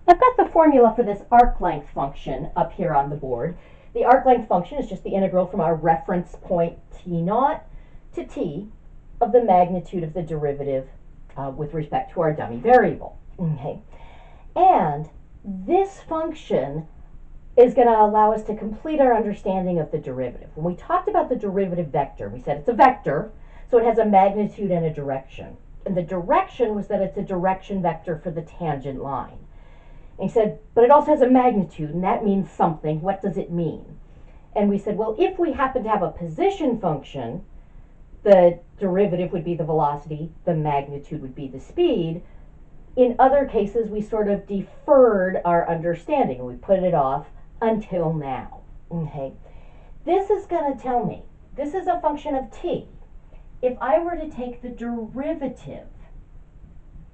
I've got the formula for this arc length function up here on the board. The arc length function is just the integral from our reference point t0 to t of the magnitude of the derivative with respect to our dummy variable. Okay. And this function is going to allow us to complete our understanding of the derivative. When we talked about the derivative vector, we said it's a vector, so it has a magnitude and a direction. And the direction was that it's a direction vector for the tangent line. And he said, but it also has a magnitude, and that means something. What does it mean? And we said, well, if we happen to have a position function, the derivative would be the velocity, the magnitude would be the speed. In other cases, we sort of deferred our understanding. We put it off until now. Okay. This is going to tell me, this is a function of t. If I were to take the derivative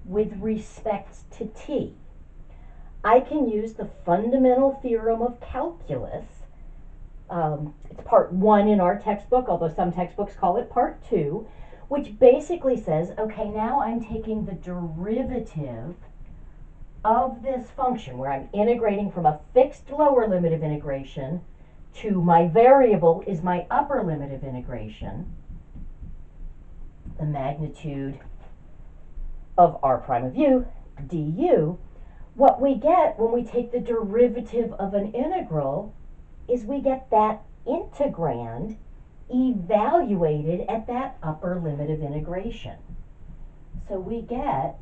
with respect to t, I can use the fundamental theorem of calculus. It's part 1 in our textbook, although some textbooks call it part 2, which basically says, okay, now I'm taking the derivative of this function where I'm integrating from a fixed lower limit of integration to my variable is my upper limit of integration, the magnitude of r prime of u du. What we get when we take the derivative of an integral is we get that integrand evaluated at that upper limit of integration. So we get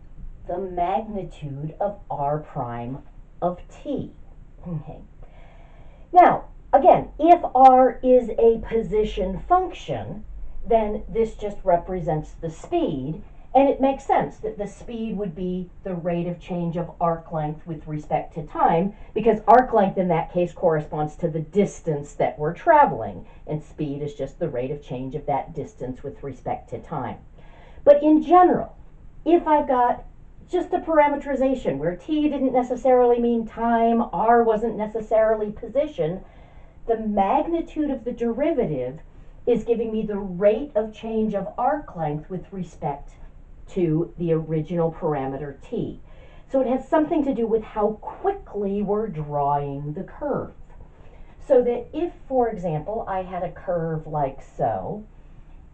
the magnitude of r prime of t. Okay. Now, again, if r is a position function, then this just represents the speed, and it makes sense that the speed would be the rate of change of arc length with respect to time, because arc length in that case corresponds to the distance that we're traveling, and speed is just the rate of change of that distance with respect to time. But in general, if I've got just a parametrization where t didn't necessarily mean time, r wasn't necessarily position, the magnitude of the derivative is giving me the rate of change of arc length with respect to the original parameter t. So it has something to do with how quickly we're drawing the curve. So that if, for example, I had a curve like so,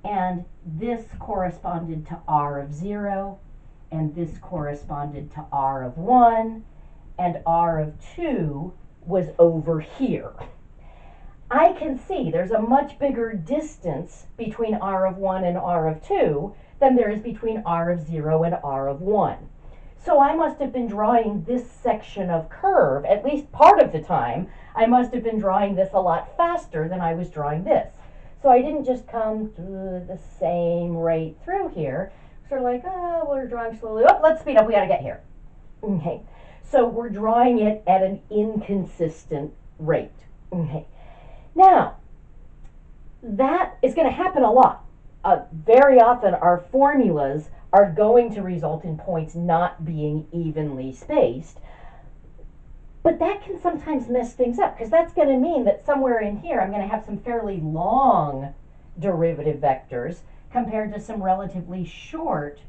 and this corresponded to r of 0, and this corresponded to r of 1, and r of 2 was over here, I can see there's a much bigger distance between r of 1 and r of 2 than there is between r of 0 and r of 1. So I must have been drawing this section of curve, at least part of the time, I must have been drawing this a lot faster than I was drawing this. So I didn't just come to the same rate through here, sort of like, oh, we're drawing slowly, oh, let's speed up, we gotta get here. Okay, so we're drawing it at an inconsistent rate. Okay. Now, that is going to happen a lot. Very often our formulas are going to result in points not being evenly spaced. But that can sometimes mess things up, because that's going to mean that somewhere in here I'm going to have some fairly long derivative vectors compared to some relatively short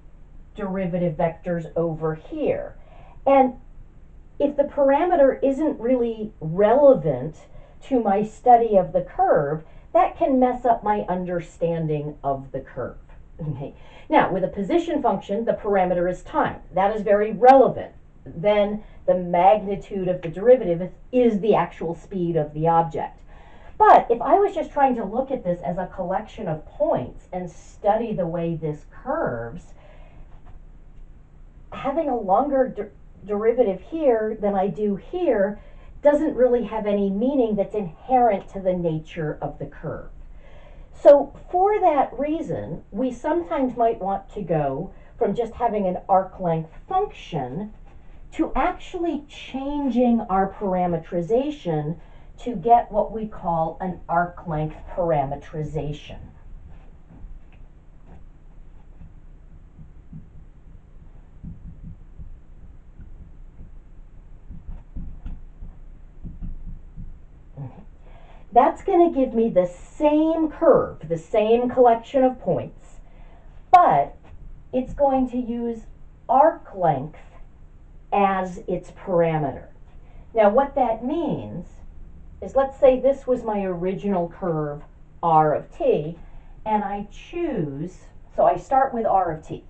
derivative vectors over here. And if the parameter isn't really relevant to my study of the curve, that can mess up my understanding of the curve. Okay. Now, with a position function, the parameter is time. That is very relevant. Then the magnitude of the derivative is the actual speed of the object. But if I was just trying to look at this as a collection of points and study the way this curves, having a longer derivative here than I do here doesn't really have any meaning that's inherent to the nature of the curve. So for that reason, we sometimes might want to go from just having an arc length function to actually changing our parametrization to get what we call an arc length parametrization. That's going to give me the same curve, the same collection of points, but it's going to use arc length as its parameter. Now what that means is, let's say this was my original curve r of t, and I choose, so I start with r of t,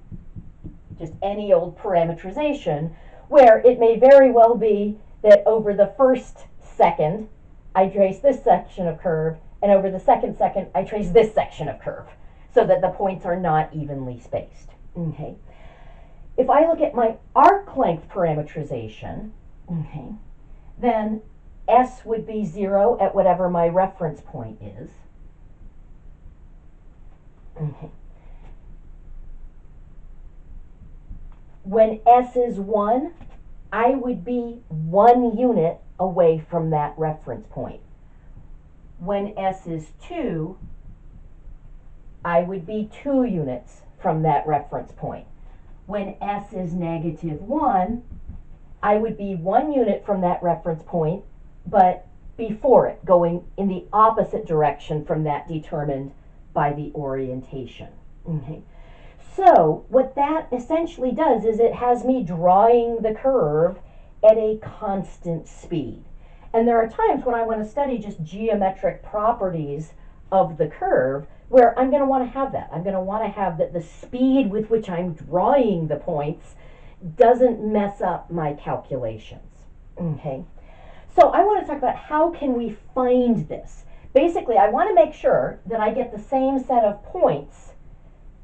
just any old parametrization, where it may very well be that over the first second I trace this section of curve, and over the second I trace this section of curve, so that the points are not evenly spaced. Okay. If I look at my arc length parametrization, okay, then S would be 0 at whatever my reference point is. Okay. When S is 1, I would be 1 unit away from that reference point. When S is 2, I would be 2 units from that reference point. When S is -1, I would be 1 unit from that reference point, but before it, going in the opposite direction from that determined by the orientation. Okay. So what that essentially does is it has me drawing the curve at a constant speed. And there are times when I want to study just geometric properties of the curve where I'm going to want to have that. I'm going to want to have that the speed with which I'm drawing the points doesn't mess up my calculations. Okay. So I want to talk about how can we find this. Basically, I want to make sure that I get the same set of points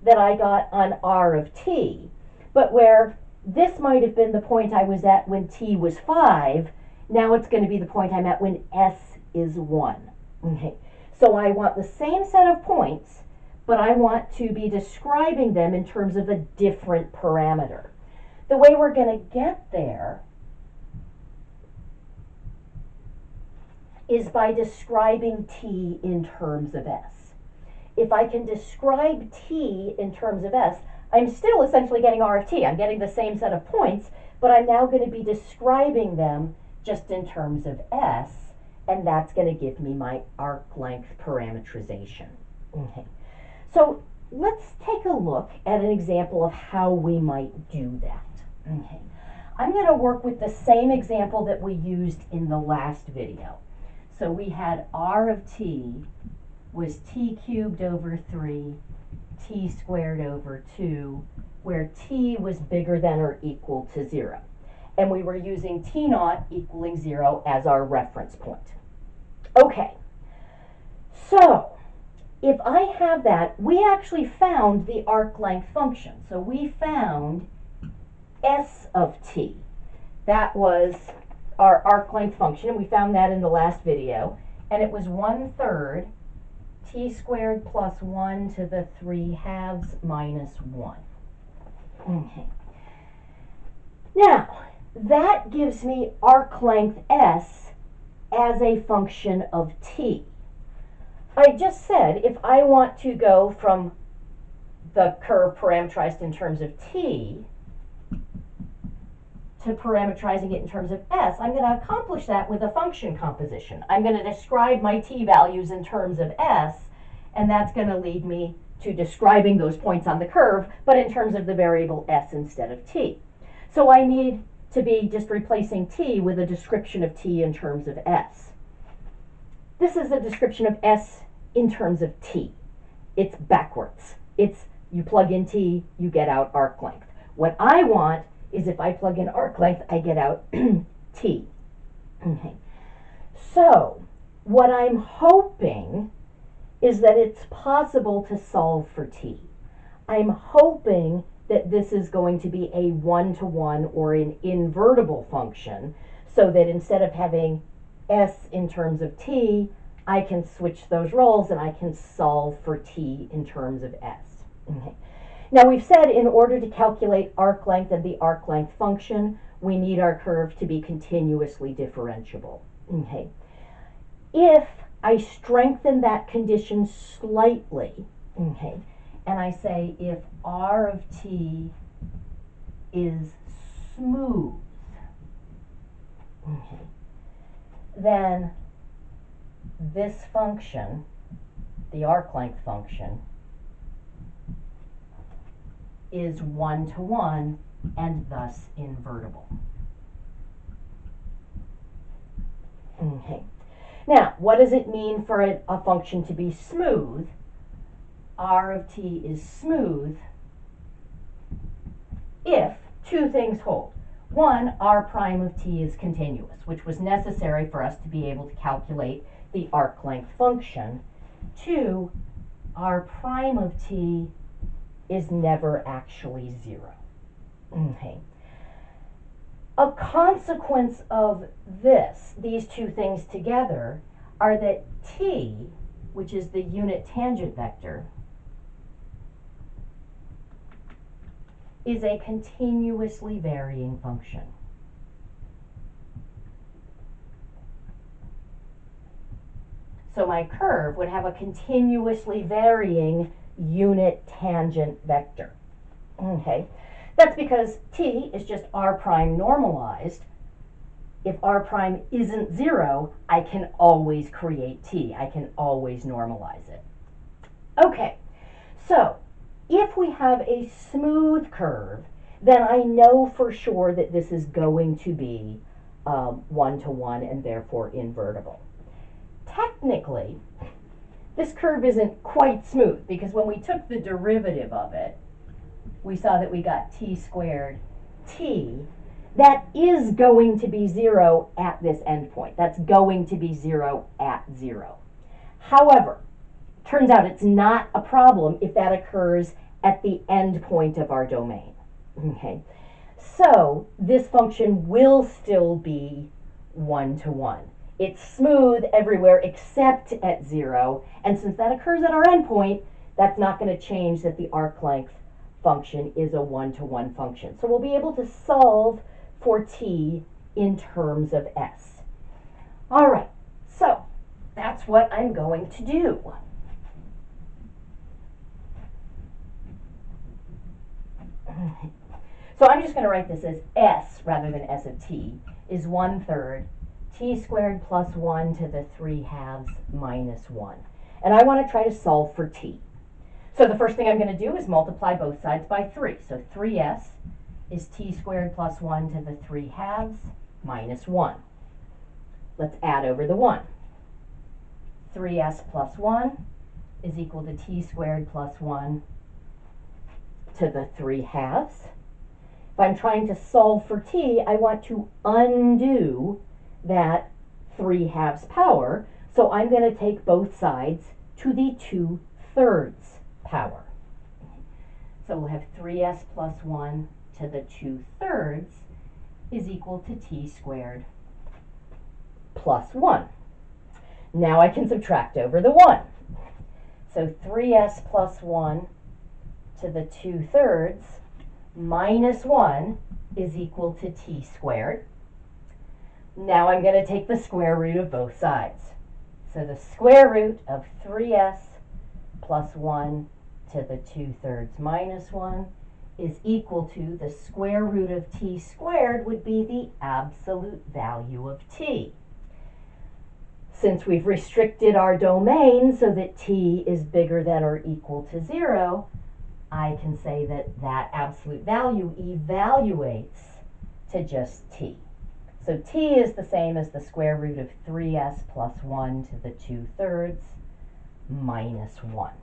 that I got on r of t, but where this might have been the point I was at when t was 5, now it's going to be the point I'm at when s is 1. Okay. So I want the same set of points, but I want to be describing them in terms of a different parameter. The way we're going to get there is by describing t in terms of s. If I can describe t in terms of s, I'm still essentially getting r of t. I'm getting the same set of points, but I'm now going to be describing them just in terms of s, and that's going to give me my arc length parametrization. Okay. So let's take a look at an example of how we might do that. Okay. I'm going to work with the same example that we used in the last video. So we had r of t was t cubed over 3, t squared over 2, where t was bigger than or equal to 0. And we were using t naught equaling 0 as our reference point. Okay, so if I have that, we actually found the arc length function. So we found s of t. That was our arc length function, and we found that in the last video. And it was 1/3 t squared plus 1 to the 3/2 minus 1. Okay. Now, that gives me arc length s as a function of t. I just said if I want to go from the curve parameterized in terms of t to parameterizing it in terms of s, I'm going to accomplish that with a function composition. I'm going to describe my t values in terms of s, and that's going to lead me to describing those points on the curve, but in terms of the variable s instead of t. So I need to be just replacing t with a description of t in terms of s. This is a description of s in terms of t. It's backwards. It's you plug in t, you get out arc length. What I want is if I plug in arc length, I get out t. Okay. So what I'm hoping is that it's possible to solve for t. I'm hoping that this is going to be a one-to-one or an invertible function, so that instead of having s in terms of t, I can switch those roles and I can solve for t in terms of s. Okay. Now we've said in order to calculate arc length and the arc length function, we need our curve to be continuously differentiable. Okay. If I strengthen that condition slightly, okay, and I say if r of t is smooth, okay, then this function, the arc length function, is one-to-one and thus invertible. Okay. Now, what does it mean for a function to be smooth? R of t is smooth if two things hold. One, r prime of t is continuous, which was necessary for us to be able to calculate the arc length function. Two, r prime of t is never actually 0. Okay. A consequence of these two things together, are that t, which is the unit tangent vector, is a continuously varying function. So my curve would have a continuously varying unit tangent vector. Okay, that's because t is just r prime normalized. If r prime isn't 0, I can always create t. I can always normalize it. Okay, so if we have a smooth curve, then I know for sure that this is going to be one-to-one and therefore invertible. Technically, this curve isn't quite smooth because when we took the derivative of it, we saw that we got t squared t. That is going to be 0 at this endpoint. That's going to be 0 at 0. However, turns out it's not a problem if that occurs at the end point of our domain. Okay, so this function will still be one-to-one. It's smooth everywhere except at 0, and since that occurs at our endpoint, that's not going to change that the arc length function is a one-to-one function. So we'll be able to solve for t in terms of s. All right, so that's what I'm going to do. So I'm just going to write this as s rather than s of t is 1/3 t squared plus 1 to the 3/2 minus 1. And I want to try to solve for t. So the first thing I'm going to do is multiply both sides by 3. So 3s is t squared plus 1 to the 3/2 minus 1. Let's add over the 1. 3s plus 1 is equal to t squared plus 1 to the 3/2. If I'm trying to solve for t, I want to undo that 3/2 power, so I'm going to take both sides to the 2/3 power. So we'll have 3s plus 1 to the 2/3 is equal to t squared plus 1. Now I can subtract over the 1. So 3s plus 1 to the 2/3 minus 1 is equal to t squared. Now I'm going to take the square root of both sides. So the square root of 3s plus 1 to the 2/3 minus 1 is equal to the square root of t squared would be the absolute value of t. Since we've restricted our domain so that t is bigger than or equal to 0, I can say that that absolute value evaluates to just t. So t is the same as the square root of 3s plus 1 to the 2/3 minus 1.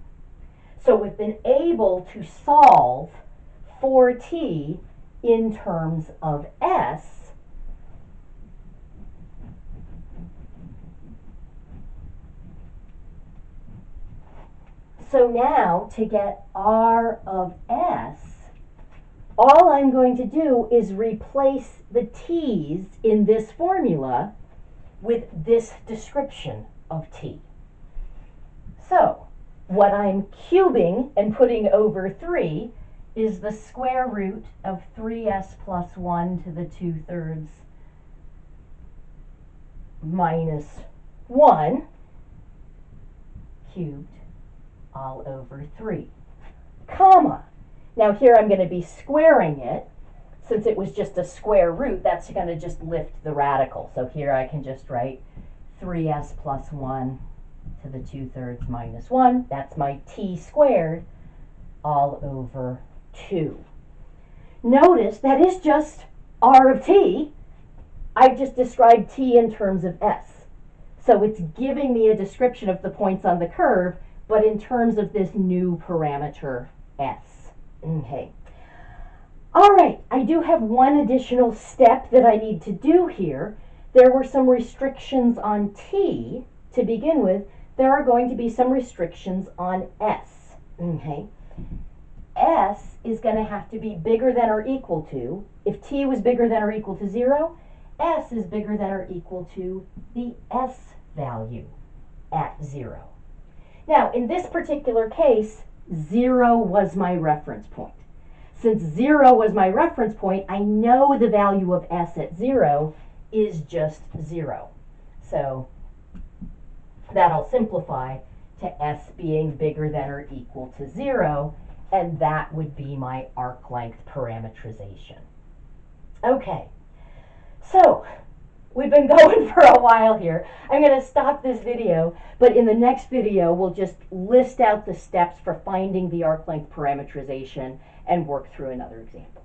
So we've been able to solve for t in terms of s. So now to get r of s, all I'm going to do is replace the t's in this formula with this description of t. So what I'm cubing and putting over 3 is the square root of 3s plus 1 to the 2/3 minus 1 cubed all over 3, comma. Now here I'm going to be squaring it. Since it was just a square root, that's going to just lift the radical. So here I can just write 3s plus 1 to the 2/3 minus 1. That's my t squared all over 2. Notice that is just r of t. I've just described t in terms of s. So it's giving me a description of the points on the curve, but in terms of this new parameter s. Okay. All right, I do have one additional step that I need to do here. There were some restrictions on t to begin with. There are going to be some restrictions on s. Okay. S is going to have to be bigger than or equal to, if t was bigger than or equal to 0, s is bigger than or equal to the s value at 0. Now, in this particular case, 0 was my reference point. Since 0 was my reference point, I know the value of s at 0 is just 0. So that'll simplify to s being bigger than or equal to 0, and that would be my arc length parametrization. Okay, so we've been going for a while here. I'm going to stop this video, but in the next video we'll just list out the steps for finding the arc length parametrization and work through another example.